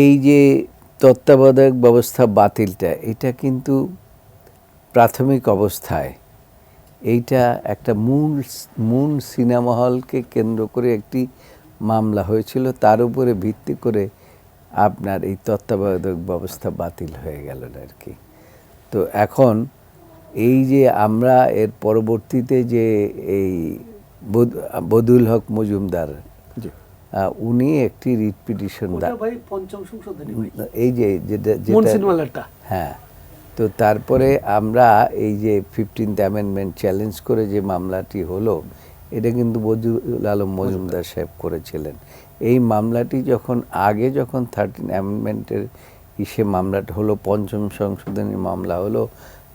এই যে তত্ত্বাবধায়ক ব্যবস্থা বাতিলটা, এটা কিন্তু প্রাথমিক অবস্থায় এইটা একটা মূল সিনেমা হলকে কেন্দ্র করে একটি মামলা হয়েছিল, তার উপরে ভিত্তি করে আপনার এই তত্ত্বাবধায়ক ব্যবস্থা বাতিল হয়ে গেল আর কি। তো এখন এই যে আমরা এর পরবর্তীতে যে এই বদিউল হক মজুমদার, উনি একটি রিট পিটিশন এই যে যেটা হ্যাঁ, তো তারপরে আমরা এই যে 15th অ্যামেন্ডমেন্ট চ্যালেঞ্জ করে যে মামলাটি হলো, এটা কিন্তু বদিউল আলম মজুমদার সাহেব করেছিলেন। এই মামলাটি যখন 13 অ্যামেন্ডমেন্টের মামলাটা হলো, 5ম সংশোধনী মামলা হলো,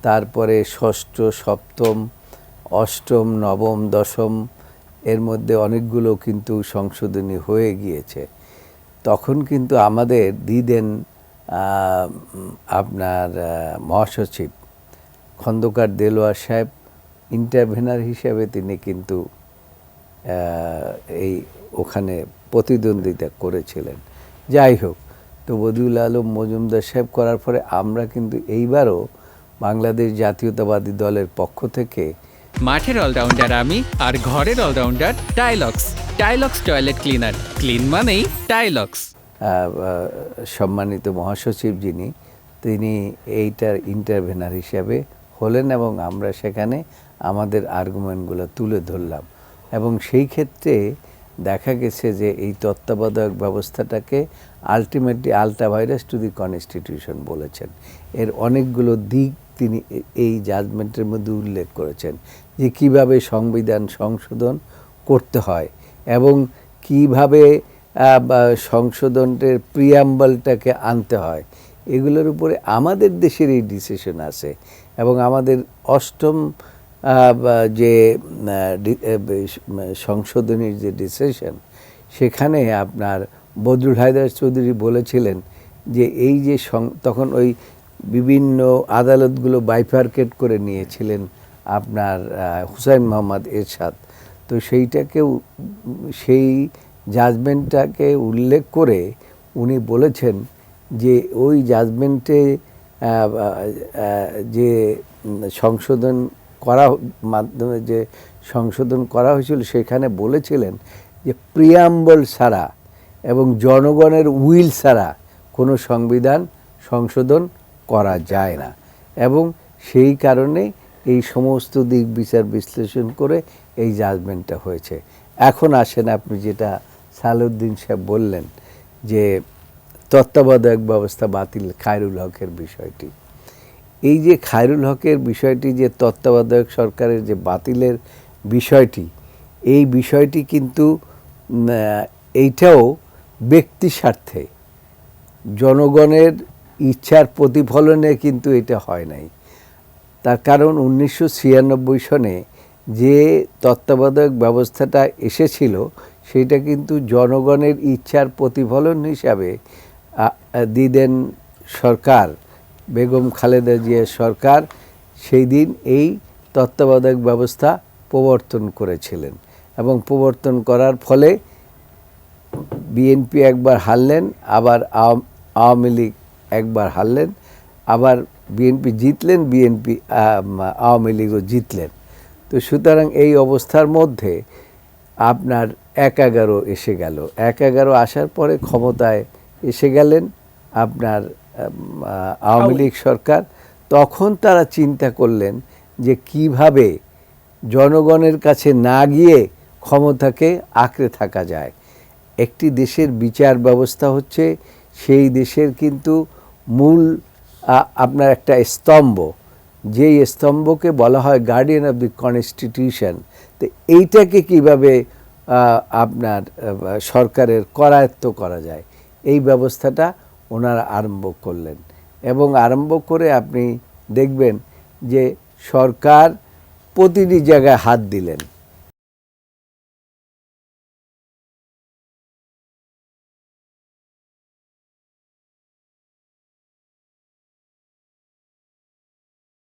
তারপরে 6ষ্ঠ, 7ম, 8ম, 9ম, 10ম এর মধ্যে অনেকগুলো কিন্তু সংশোধনী হয়ে গিয়েছে। তখন কিন্তু আমাদের দিদেন আপনার মহাসচিব খন্দকার দেলোয়ার সাহেব ইন্টারভেনার হিসেবে তিনি কিন্তু এই ওখানে প্রতিদ্বন্দ্বিতা করেছিলেন। যাই হোক, তো বদিউল আলম মজুমদার সাহেব করার পরে আমরা কিন্তু এইবারও বাংলাদেশ জাতীয়তাবাদী দলের পক্ষ থেকে মাঠের অলরাউন্ডার আমি, আর ঘরের allrounder Tylox. Tylox toilet cleaner, clean মানেই টাইলক্স। সম্মানিত মহাসচিব যিনি, তিনি এইটার ইন্টারভেনার হিসাবে হলেন এবং আমরা সেখানে আমাদের আর্গুমেন্টগুলো তুলে ধরলাম। এবং সেই ক্ষেত্রে দেখা গেছে যে এই তত্ত্বাবধায়ক ব্যবস্থাটাকে ultimately ultra virus to the constitution বলেছেন। এর অনেকগুলো দিক তিনি এই জাজমেন্টের মধ্যে উল্লেখ করেছেন, যে কিভাবে সংবিধান সংশোধন করতে হয় এবং কিভাবে সংশোধনের প্রিয়াম্বলটাকে আনতে হয়। এগুলোর উপরে আমাদের দেশের এই ডিসিশন আছে এবং আমাদের 8ম যে সংশোধনীর যে ডিসিশন, সেখানে আপনার বদরুল হায়দার চৌধুরী বলেছিলেন যে এই যে তখন ওই বিভিন্ন আদালতগুলো বাইফার্কেট করে নিয়েছিলেন আপনার হুসাইন মোহাম্মদ এরশাদ, তো সেইটাকেও সেই জাজমেন্টটাকে উল্লেখ করে উনি বলেছেন যে ওই জাজমেন্টে যে সংশোধন করা মাধ্যমে যে সংশোধন করা হয়েছিল, সেখানে বলেছিলেন যে প্রিয়াম্বল ছাড়া এবং জনগণের উইল ছাড়া কোনো সংবিধান সংশোধন করা যায় না। এবং সেই কারণে এই সমস্ত দিক বিচার বিশ্লেষণ করে এই জাজমেন্টটা হয়েছে। এখন আসেন আপনি যেটা সালাউদ্দিন সাহেব বললেন যে তত্ত্বাবধায়ক ব্যবস্থা বাতিল, খায়রুল হকের বিষয়টি। এই যে খায়রুল হকের বিষয়টি, যে তত্ত্বাবধায়ক সরকারের যে বাতিলের বিষয়টি, এই বিষয়টি কিন্তু এইটাও ব্যক্তি স্বার্থে, জনগণের ইচ্ছার প্রতিফলনে কিন্তু এটা হয় নাই। তার কারণ 1996 সনে যে তত্ত্বাবধায়ক ব্যবস্থাটা এসেছিল, সেটা কিন্তু জনগণের ইচ্ছার প্রতিফলন হিসাবে দিদেন সরকার, বেগম খালেদা জিয়ার সরকার সেই দিন এই তত্ত্বাবধায়ক ব্যবস্থা প্রবর্তন করেছিলেন। এবং প্রবর্তন করার ফলে বিএনপি একবার হারলেন, আবার আওয়ামী লীগ একবার হারলেন, আবার বিএনপি জিতলেন, আওয়ামী লীগও জিতলেন। তো সুতরাং এই অবস্থার মধ্যে আপনার 1/11 এসে গেল। 1/11 আসার পরে ক্ষমতায় এসে গেলেন আপনার আওয়ামী লীগ সরকার। তখন তারা চিন্তা করলেন যে কিভাবে জনগণের কাছে না গিয়ে ক্ষমতাকে আঁকড়ে থাকা যায়। একটি দেশের বিচার ব্যবস্থা হচ্ছে সেই দেশের কিন্তু মূল আপনার একটা স্তম্ভ, যেই স্তম্ভকে বলা হয় গার্ডিয়ান অফ দি কনস্টিটিউশন। তো এইটাকে কিভাবে আপনার সরকারের করায়ত্ত করা যায়, এই ব্যবস্থাটা ওনারা আরম্ভ করলেন। এবং আরম্ভ করে আপনি দেখবেন যে সরকার প্রতিটি জায়গায় হাত দিলেন।